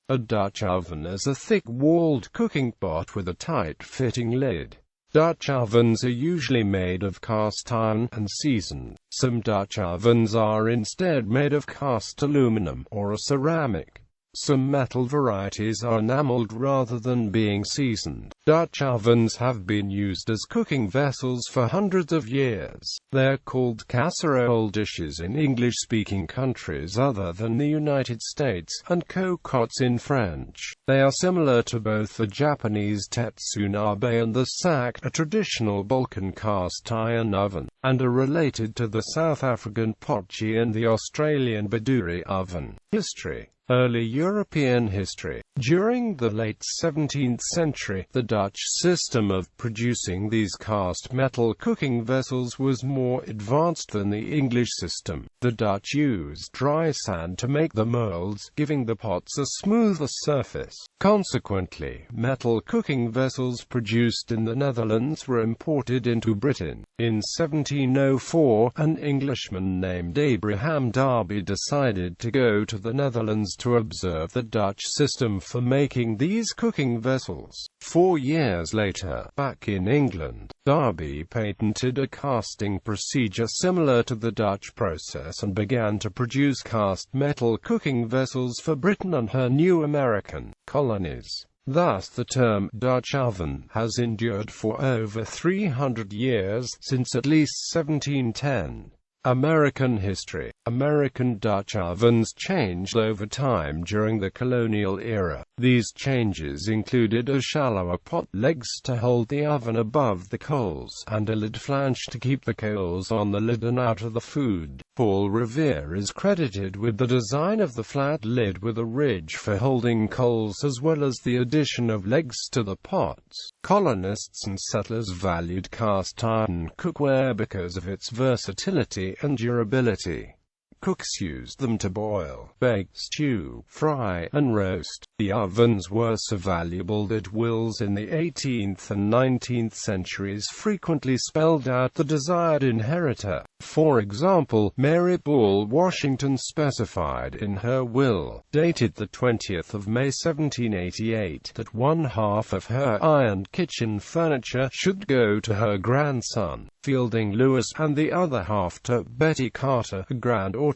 A Dutch oven is a thick-walled cooking pot with a tight-fitting lid. Dutch ovens are usually made of cast iron and seasoned. Some Dutch ovens are instead made of cast aluminum or a ceramic. Some metal varieties are enameled rather than being seasoned. Dutch ovens have been used as cooking vessels for hundreds of years. They're called casserole dishes in English-speaking countries other than the United States, and cocottes in French. They are similar to both the Japanese tetsunabe and the sak, a traditional Balkan cast iron oven, and are related to the South African potji and the Australian baduri oven. History. Early European history. During the late 17th century, the Dutch system of producing these cast metal cooking vessels was more advanced than the English system. The Dutch used dry sand to make the molds, giving the pots a smoother surface. Consequently, metal cooking vessels produced in the Netherlands were imported into Britain. In 1704, an Englishman named Abraham Darby decided to go to the Netherlands to observe the Dutch system for making these cooking vessels. 4 years later, back in England, Darby patented a casting procedure similar to the Dutch process and began to produce cast metal cooking vessels for Britain and her new American colonies. Thus the term Dutch oven has endured for over 300 years, since at least 1710. American history. American Dutch ovens changed over time during the colonial era. These changes included a shallower pot, legs to hold the oven above the coals, and a lid flange to keep the coals on the lid and out of the food. Paul Revere is credited with the design of the flat lid with a ridge for holding coals as well as the addition of legs to the pots. Colonists and settlers valued cast iron cookware because of its versatility and durability. Cooks used them to boil, bake, stew, fry, and roast. The ovens were so valuable that wills in the 18th and 19th centuries frequently spelled out the desired inheritor. For example, Mary Ball Washington specified in her will, dated the 20th of May 1788, that one half of her ironed kitchen furniture should go to her grandson, Fielding Lewis, and the other half to Betty Carter, her granddaughter.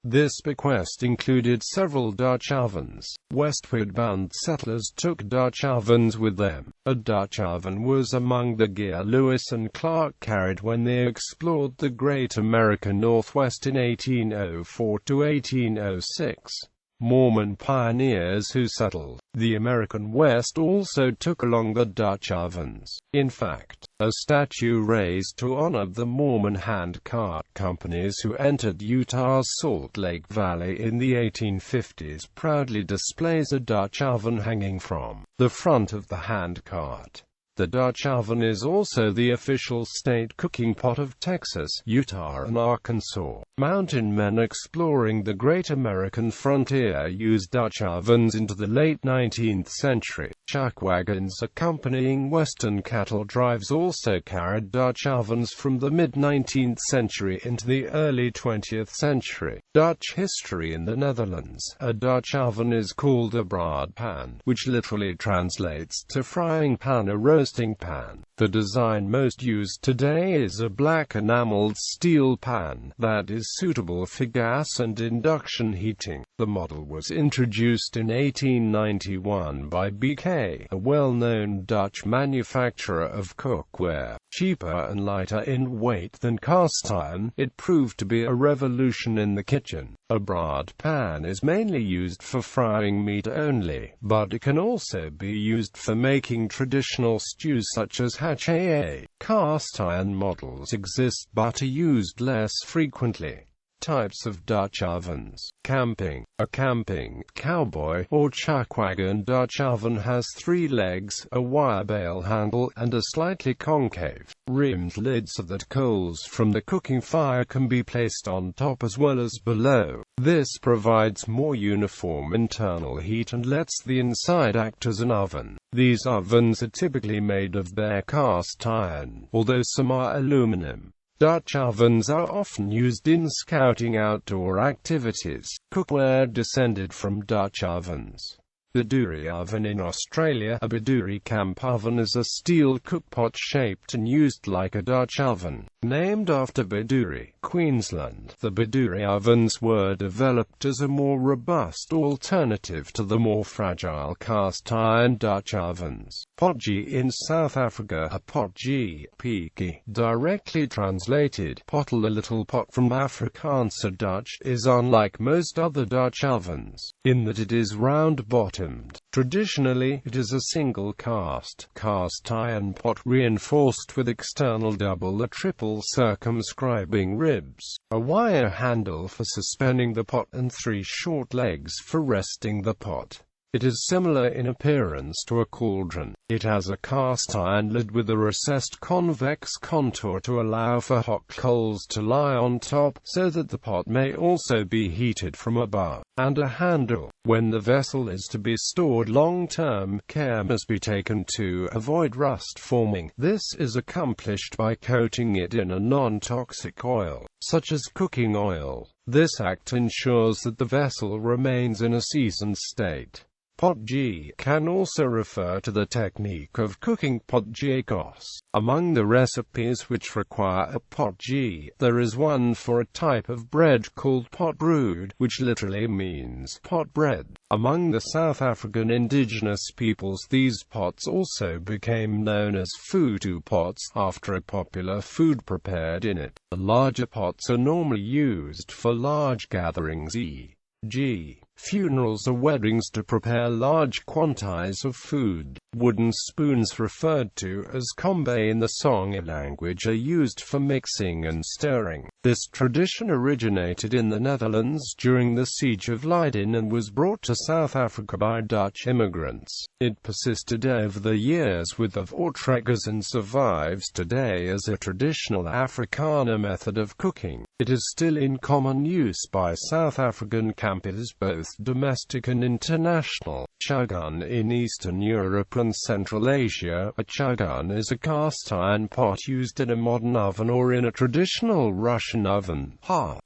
This bequest included several Dutch ovens. Westward-bound settlers took Dutch ovens with them. A Dutch oven was among the gear Lewis and Clark carried when they explored the Great American Northwest in 1804 to 1806. Mormon pioneers who settled the American West also took along the Dutch ovens. In fact, a statue raised to honor the Mormon handcart companies who entered Utah's Salt Lake Valley in the 1850s proudly displays a Dutch oven hanging from the front of the handcart. The Dutch oven is also the official state cooking pot of Texas, Utah, and Arkansas. Mountain men exploring the Great American frontier used Dutch ovens into the late 19th century. Chuck wagons accompanying western cattle drives also carried Dutch ovens from the mid-19th century into the early 20th century. Dutch history in the Netherlands. A Dutch oven is called a braadpan, which literally translates to frying pan or roasting pan. The design most used today is a black enameled steel pan that is suitable for gas and induction heating. The model was introduced in 1891 by BK, a well-known Dutch manufacturer of cookware. Cheaper and lighter in weight than cast iron, it proved to be a revolution in the kitchen. A braadpan is mainly used for frying meat only, but it can also be used for making traditional stews such as hachee. Cast iron models exist but are used less frequently. Types of Dutch ovens. Camping. A camping, cowboy, or chuckwagon Dutch oven has 3 legs, a wire bale handle, and a slightly concave, rimmed lid so that coals from the cooking fire can be placed on top as well as below. This provides more uniform internal heat and lets the inside act as an oven. These ovens are typically made of bare cast iron, although some are aluminum. Dutch ovens are often used in scouting outdoor activities. Cookware descended from Dutch ovens. Biduri oven in Australia. A Biduri camp oven is a steel cookpot shaped and used like a Dutch oven. Named after Biduri, Queensland, the Biduri ovens were developed as a more robust alternative to the more fragile cast-iron Dutch ovens. Potjie in South Africa. A potjie, piki, directly translated, pottle, a little pot from Afrikaanse Dutch, is unlike most other Dutch ovens, in that it is round-bottomed. Traditionally, it is a single cast-iron pot reinforced with external double or triple circumscribing ribs, a wire handle for suspending the pot and 3 short legs for resting the pot. It is similar in appearance to a cauldron. It has a cast-iron lid with a recessed convex contour to allow for hot coals to lie on top, so that the pot may also be heated from above, and a handle. When the vessel is to be stored long-term, care must be taken to avoid rust forming. This is accomplished by coating it in a non-toxic oil, such as cooking oil. This act ensures that the vessel remains in a seasoned state. Potjie can also refer to the technique of cooking potjiekos. Among the recipes which require a potjie, there is one for a type of bread called potbrood, which literally means pot bread. Among the South African indigenous peoples, these pots also became known as futu pots, after a popular food prepared in it. The larger pots are normally used for large gatherings, e.g., funerals or weddings, to prepare large quantities of food. Wooden spoons, referred to as kombe in the Songhai language, are used for mixing and stirring. This tradition originated in the Netherlands during the Siege of Leiden and was brought to South Africa by Dutch immigrants. It persisted over the years with the voortrekkers and survives today as a traditional Afrikaner method of cooking. It is still in common use by South African campers, both domestic and international. Chagan in Eastern Europe and Central Asia. A chagan is a cast-iron pot used in a modern oven or in a traditional Russian oven,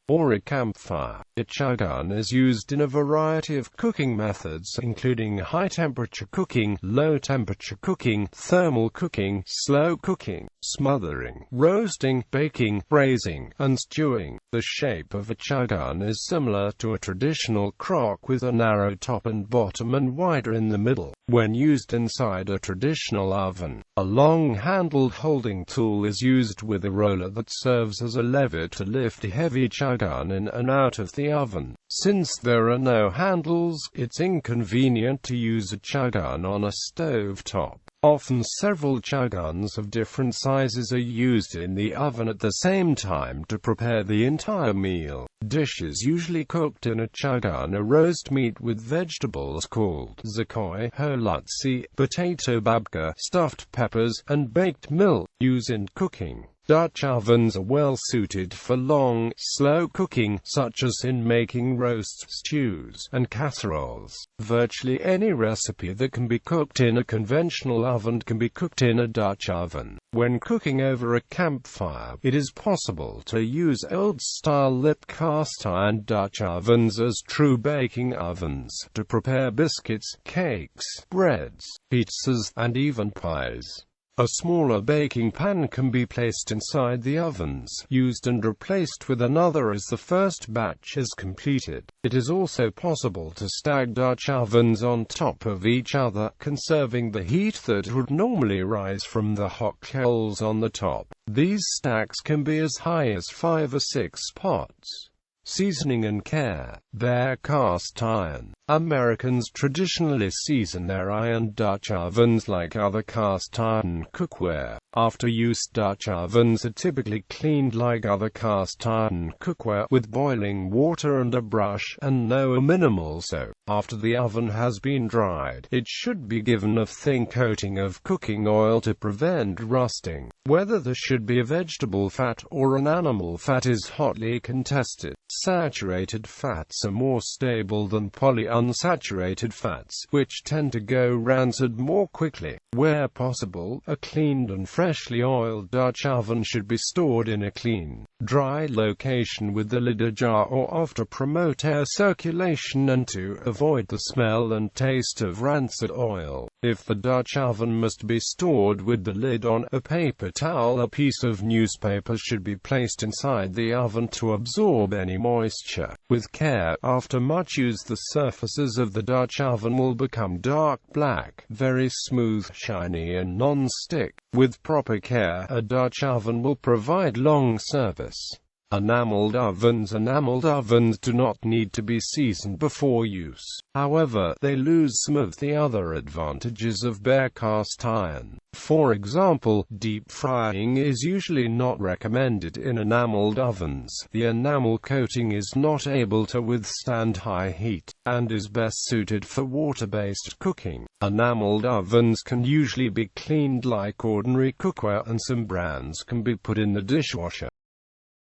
or a campfire. A chagan is used in a variety of cooking methods, including high-temperature cooking, low-temperature cooking, thermal cooking, slow cooking, smothering, roasting, baking, braising, and stewing. The shape of a chagan is similar to a traditional crock, with a narrow top and bottom and wider in the middle. When used inside a traditional oven, a long-handled holding tool is used with a roller that serves as a lever to lift a heavy chagan in and out of the oven. Since there are no handles, it's inconvenient to use a chagan on a stove top. Often several chagans of different sizes are used in the oven at the same time to prepare the entire meal. Dishes usually cooked in a chagan are roast meat with vegetables called zakoi, holutsi, potato babka, stuffed peppers, and baked milk. Use in cooking. Dutch ovens are well suited for long, slow cooking, such as in making roasts, stews, and casseroles. Virtually any recipe that can be cooked in a conventional oven can be cooked in a Dutch oven. When cooking over a campfire, it is possible to use old-style lip cast-iron Dutch ovens as true baking ovens, to prepare biscuits, cakes, breads, pizzas, and even pies. A smaller baking pan can be placed inside the ovens, used and replaced with another as the first batch is completed. It is also possible to stack Dutch ovens on top of each other, conserving the heat that would normally rise from the hot coals on the top. These stacks can be as high as 5 or 6 pots. Seasoning and care. Their cast iron. Americans traditionally season their iron Dutch ovens like other cast iron cookware. After use, Dutch ovens are typically cleaned like other cast iron cookware, with boiling water and a brush, and no minimal soap. After the oven has been dried, it should be given a thin coating of cooking oil to prevent rusting. Whether there should be a vegetable fat or an animal fat is hotly contested. Saturated fats are more stable than polyunsaturated fats, which tend to go rancid more quickly. Where possible, a cleaned and freshly oiled Dutch oven should be stored in a clean, dry location with the lid ajar or off to promote air circulation and to avoid avoid the smell and taste of rancid oil. If the Dutch oven must be stored with the lid on, a paper towel or piece of newspaper should be placed inside the oven to absorb any moisture. With care, after much use, the surfaces of the Dutch oven will become dark black, very smooth, shiny and non-stick. With proper care, a Dutch oven will provide long service. Enameled ovens. Enameled ovens do not need to be seasoned before use. However, they lose some of the other advantages of bare cast iron. For example, deep frying is usually not recommended in enameled ovens. The enamel coating is not able to withstand high heat, and is best suited for water-based cooking. Enameled ovens can usually be cleaned like ordinary cookware, and some brands can be put in the dishwasher.